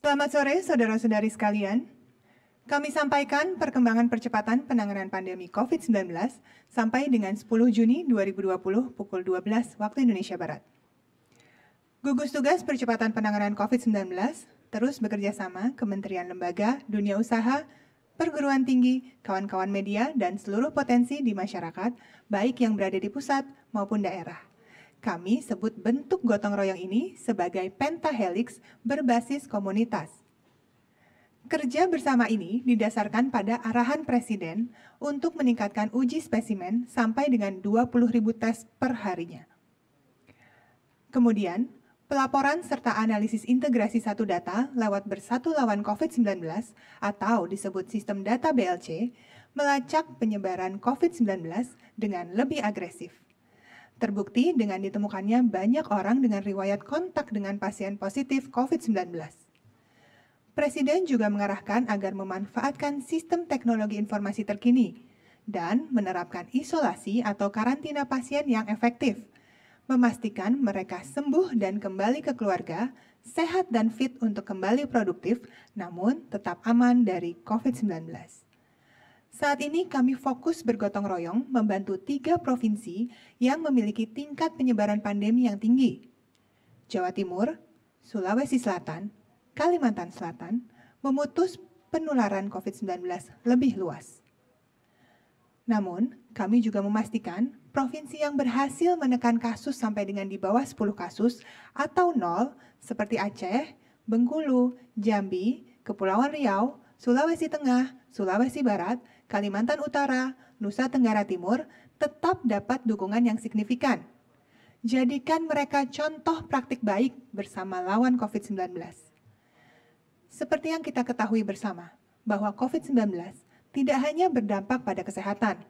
Selamat sore, saudara-saudari sekalian. Kami sampaikan perkembangan percepatan penanganan pandemi COVID-19 sampai dengan 10 Juni 2020 pukul 12 waktu Indonesia Barat. Gugus Tugas Percepatan Penanganan COVID-19 terus bekerja sama Kementerian Lembaga, Dunia Usaha, Perguruan Tinggi, kawan-kawan media, dan seluruh potensi di masyarakat, baik yang berada di pusat maupun daerah. Kami sebut bentuk gotong royong ini sebagai pentahelix berbasis komunitas. Kerja bersama ini didasarkan pada arahan Presiden untuk meningkatkan uji spesimen sampai dengan 20.000 tes per harinya. Kemudian, pelaporan serta analisis integrasi satu data lewat bersatu lawan COVID-19 atau disebut sistem data BLC melacak penyebaran COVID-19 dengan lebih agresif. Terbukti dengan ditemukannya banyak orang dengan riwayat kontak dengan pasien positif COVID-19. Presiden juga mengarahkan agar memanfaatkan sistem teknologi informasi terkini dan menerapkan isolasi atau karantina pasien yang efektif, memastikan mereka sembuh dan kembali ke keluarga, sehat dan fit untuk kembali produktif, namun tetap aman dari COVID-19. Saat ini kami fokus bergotong royong membantu 3 provinsi yang memiliki tingkat penyebaran pandemi yang tinggi. Jawa Timur, Sulawesi Selatan, Kalimantan Selatan memutus penularan COVID-19 lebih luas. Namun, kami juga memastikan provinsi yang berhasil menekan kasus sampai dengan di bawah 10 kasus atau 0 seperti Aceh, Bengkulu, Jambi, Kepulauan Riau, Sulawesi Tengah, Sulawesi Barat, Kalimantan Utara, Nusa Tenggara Timur tetap dapat dukungan yang signifikan. Jadikan mereka contoh praktik baik bersama lawan COVID-19. Seperti yang kita ketahui bersama, bahwa COVID-19 tidak hanya berdampak pada kesehatan,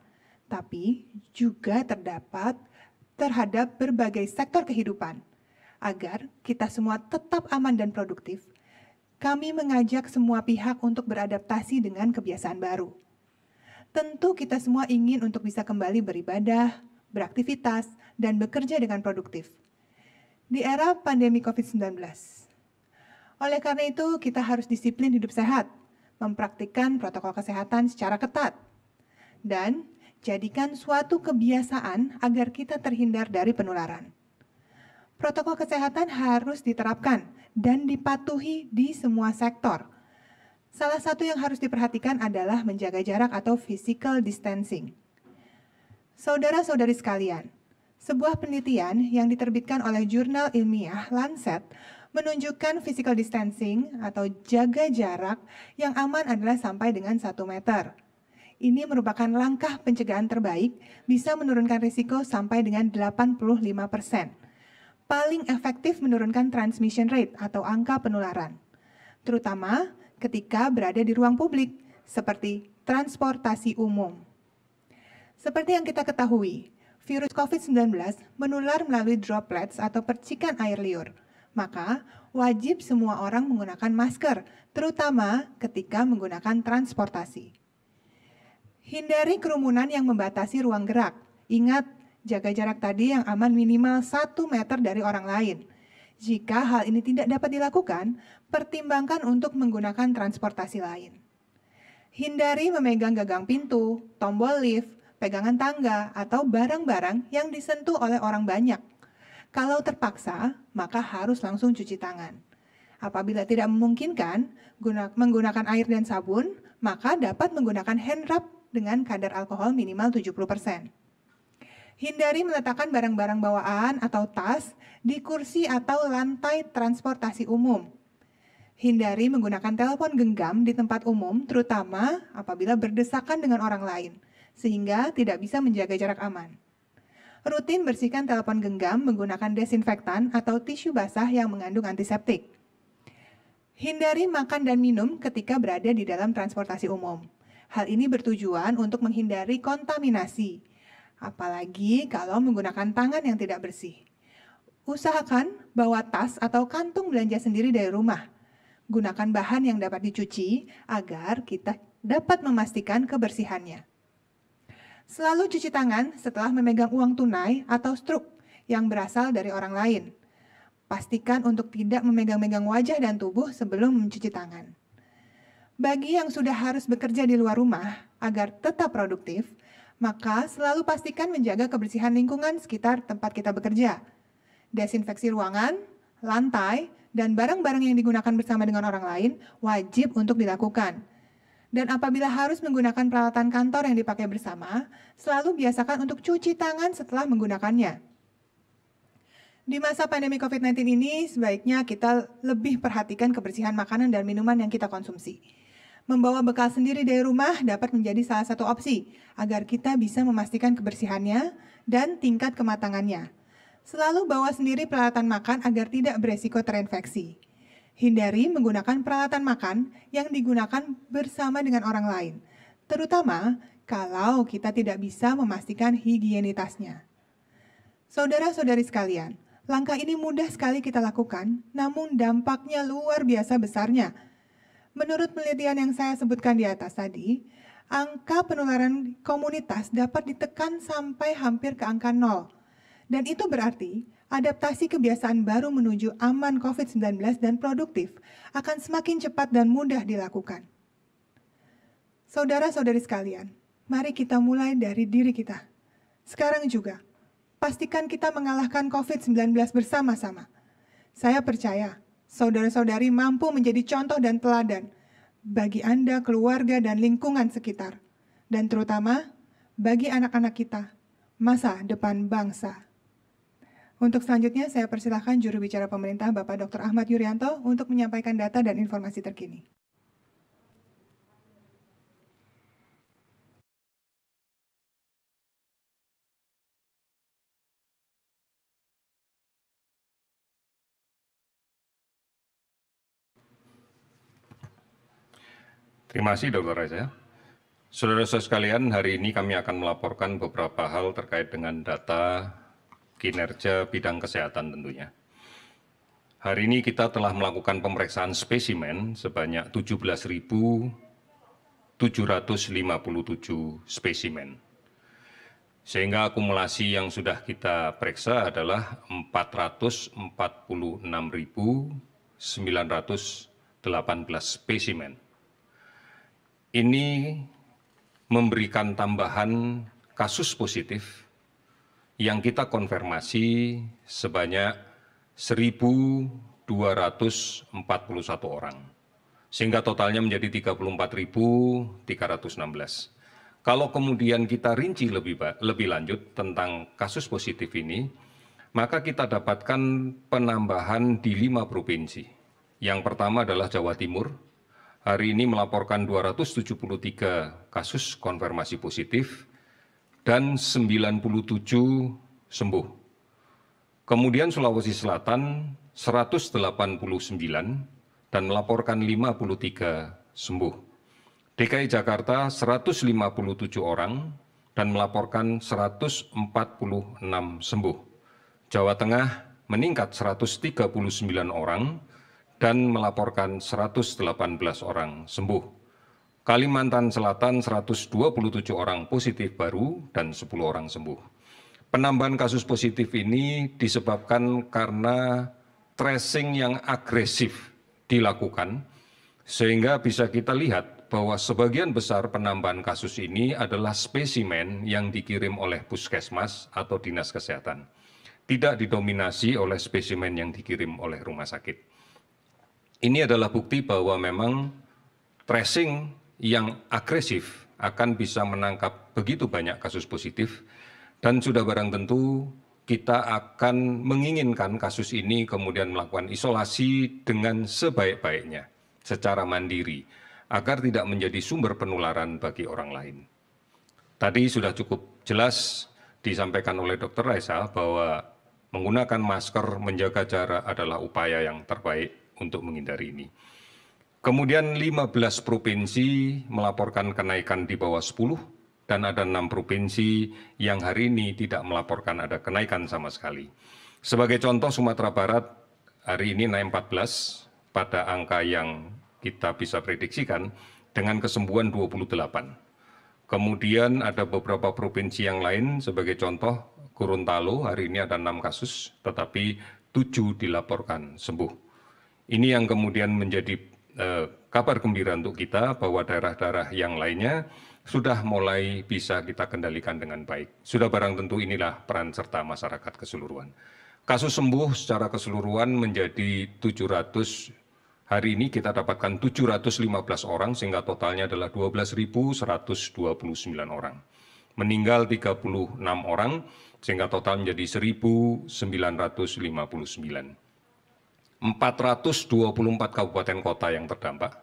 tapi juga terhadap berbagai sektor kehidupan. Agar kita semua tetap aman dan produktif, kami mengajak semua pihak untuk beradaptasi dengan kebiasaan baru. Tentu kita semua ingin untuk bisa kembali beribadah, beraktivitas, dan bekerja dengan produktif di era pandemi COVID-19. Oleh karena itu, kita harus disiplin hidup sehat, mempraktikkan protokol kesehatan secara ketat, dan jadikan suatu kebiasaan agar kita terhindar dari penularan. Protokol kesehatan harus diterapkan dan dipatuhi di semua sektor. Salah satu yang harus diperhatikan adalah menjaga jarak atau physical distancing. Saudara-saudari sekalian, sebuah penelitian yang diterbitkan oleh jurnal ilmiah Lancet menunjukkan physical distancing atau jaga jarak yang aman adalah sampai dengan 1 meter. Ini merupakan langkah pencegahan terbaik, bisa menurunkan risiko sampai dengan 85%. Paling efektif menurunkan transmission rate atau angka penularan, terutama ketika berada di ruang publik, seperti transportasi umum. Seperti yang kita ketahui, virus COVID-19 menular melalui droplets atau percikan air liur. Maka, wajib semua orang menggunakan masker, terutama ketika menggunakan transportasi. Hindari kerumunan yang membatasi ruang gerak. Ingat, jaga jarak tadi yang aman minimal 1 meter dari orang lain. Jika hal ini tidak dapat dilakukan, pertimbangkan untuk menggunakan transportasi lain. Hindari memegang gagang pintu, tombol lift, pegangan tangga, atau barang-barang yang disentuh oleh orang banyak. Kalau terpaksa, maka harus langsung cuci tangan. Apabila tidak memungkinkan menggunakan air dan sabun, maka dapat menggunakan hand rub dengan kadar alkohol minimal 70%. Hindari meletakkan barang-barang bawaan atau tas di kursi atau lantai transportasi umum. Hindari menggunakan telepon genggam di tempat umum, terutama apabila berdesakan dengan orang lain, sehingga tidak bisa menjaga jarak aman. Rutin bersihkan telepon genggam menggunakan desinfektan atau tisu basah yang mengandung antiseptik. Hindari makan dan minum ketika berada di dalam transportasi umum. Hal ini bertujuan untuk menghindari kontaminasi, apalagi kalau menggunakan tangan yang tidak bersih. Usahakan bawa tas atau kantung belanja sendiri dari rumah. Gunakan bahan yang dapat dicuci agar kita dapat memastikan kebersihannya. Selalu cuci tangan setelah memegang uang tunai atau struk yang berasal dari orang lain. Pastikan untuk tidak memegang-megang wajah dan tubuh sebelum mencuci tangan. Bagi yang sudah harus bekerja di luar rumah agar tetap produktif, maka selalu pastikan menjaga kebersihan lingkungan sekitar tempat kita bekerja. Desinfeksi ruangan, lantai, dan barang-barang yang digunakan bersama dengan orang lain wajib untuk dilakukan. Dan apabila harus menggunakan peralatan kantor yang dipakai bersama, selalu biasakan untuk cuci tangan setelah menggunakannya. Di masa pandemi COVID-19 ini, sebaiknya kita lebih perhatikan kebersihan makanan dan minuman yang kita konsumsi. Membawa bekal sendiri dari rumah dapat menjadi salah satu opsi agar kita bisa memastikan kebersihannya dan tingkat kematangannya. Selalu bawa sendiri peralatan makan agar tidak beresiko terinfeksi. Hindari menggunakan peralatan makan yang digunakan bersama dengan orang lain, terutama kalau kita tidak bisa memastikan higienitasnya. Saudara-saudari sekalian, langkah ini mudah sekali kita lakukan, namun dampaknya luar biasa besarnya. Menurut penelitian yang saya sebutkan di atas tadi, angka penularan komunitas dapat ditekan sampai hampir ke angka 0. Dan itu berarti adaptasi kebiasaan baru menuju aman COVID-19 dan produktif akan semakin cepat dan mudah dilakukan. Saudara-saudari sekalian, mari kita mulai dari diri kita. Sekarang juga, pastikan kita mengalahkan COVID-19 bersama-sama. Saya percaya, saudara-saudari mampu menjadi contoh dan teladan bagi Anda, keluarga, dan lingkungan sekitar. Dan terutama, bagi anak-anak kita, masa depan bangsa. Untuk selanjutnya, saya persilahkan juru bicara pemerintah Bapak Dr. Ahmad Yuryanto untuk menyampaikan data dan informasi terkini. Terima kasih Dr. Reza. Saudara-saudara sekalian, hari ini kami akan melaporkan beberapa hal terkait dengan data kinerja bidang kesehatan tentunya. Hari ini kita telah melakukan pemeriksaan spesimen sebanyak 17.757 spesimen. Sehingga akumulasi yang sudah kita periksa adalah 446.918 spesimen. Ini memberikan tambahan kasus positif yang kita konfirmasi sebanyak 1.241 orang, sehingga totalnya menjadi 34.316. Kalau kemudian kita rinci lebih lanjut tentang kasus positif ini, maka kita dapatkan penambahan di 5 provinsi. Yang pertama adalah Jawa Timur. Hari ini melaporkan 273 kasus konfirmasi positif dan 97 sembuh. Kemudian Sulawesi Selatan 189 dan melaporkan 53 sembuh. DKI Jakarta 157 orang dan melaporkan 146 sembuh. Jawa Tengah meningkat 139 orang dan melaporkan 118 orang sembuh. Kalimantan Selatan 127 orang positif baru dan 10 orang sembuh. Penambahan kasus positif ini disebabkan karena tracing yang agresif dilakukan, sehingga bisa kita lihat bahwa sebagian besar penambahan kasus ini adalah spesimen yang dikirim oleh puskesmas atau dinas kesehatan. Tidak didominasi oleh spesimen yang dikirim oleh rumah sakit. Ini adalah bukti bahwa memang tracing yang agresif akan bisa menangkap begitu banyak kasus positif dan sudah barang tentu kita akan menginginkan kasus ini kemudian melakukan isolasi dengan sebaik-baiknya secara mandiri agar tidak menjadi sumber penularan bagi orang lain. Tadi sudah cukup jelas disampaikan oleh Dr. Raisa bahwa menggunakan masker, menjaga jarak adalah upaya yang terbaik untuk menghindari ini. Kemudian 15 provinsi melaporkan kenaikan di bawah 10 dan ada 6 provinsi yang hari ini tidak melaporkan ada kenaikan sama sekali. Sebagai contoh, Sumatera Barat hari ini naik 14 pada angka yang kita bisa prediksikan dengan kesembuhan 28. Kemudian ada beberapa provinsi yang lain sebagai contoh, Gorontalo hari ini ada 6 kasus, tetapi 7 dilaporkan sembuh. Ini yang kemudian menjadi kabar gembira untuk kita bahwa daerah-daerah yang lainnya sudah mulai bisa kita kendalikan dengan baik. Sudah barang tentu inilah peran serta masyarakat keseluruhan. Kasus sembuh secara keseluruhan menjadi 700, hari ini kita dapatkan 715 orang sehingga totalnya adalah 12.129 orang. Meninggal 36 orang sehingga total menjadi 1.959. 424 kabupaten kota yang terdampak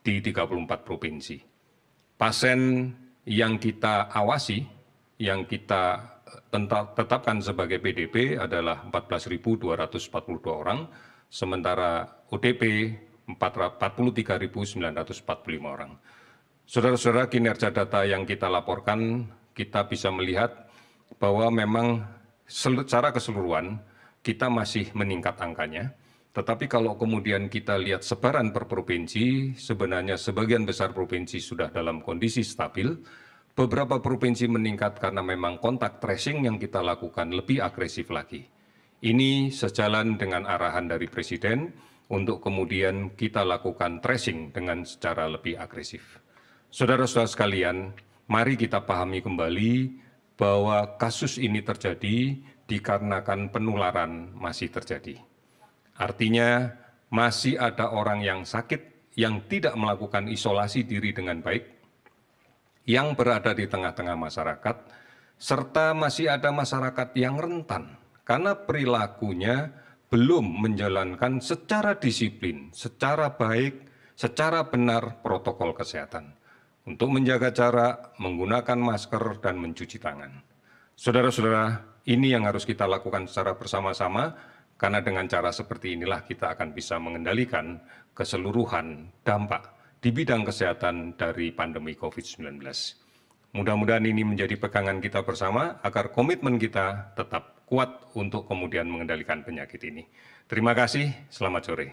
di 34 provinsi. Pasien yang kita awasi, yang kita tetapkan sebagai PDP adalah 14.242 orang, sementara ODP 43.945 orang. Saudara-saudara, kinerja data yang kita laporkan, kita bisa melihat bahwa memang secara keseluruhan kita masih meningkat angkanya. Tetapi kalau kemudian kita lihat sebaran per provinsi, sebenarnya sebagian besar provinsi sudah dalam kondisi stabil. Beberapa provinsi meningkat karena memang kontak tracing yang kita lakukan lebih agresif lagi. Ini sejalan dengan arahan dari Presiden untuk kemudian kita lakukan tracing dengan secara lebih agresif. Saudara-saudara sekalian, mari kita pahami kembali bahwa kasus ini terjadi dikarenakan penularan masih terjadi. Artinya masih ada orang yang sakit yang tidak melakukan isolasi diri dengan baik, yang berada di tengah-tengah masyarakat, serta masih ada masyarakat yang rentan karena perilakunya belum menjalankan secara disiplin, secara baik, secara benar protokol kesehatan untuk menjaga jarak, menggunakan masker, dan mencuci tangan. Saudara-saudara, ini yang harus kita lakukan secara bersama-sama, karena dengan cara seperti inilah kita akan bisa mengendalikan keseluruhan dampak di bidang kesehatan dari pandemi COVID-19. Mudah-mudahan ini menjadi pegangan kita bersama agar komitmen kita tetap kuat untuk kemudian mengendalikan penyakit ini. Terima kasih, selamat sore.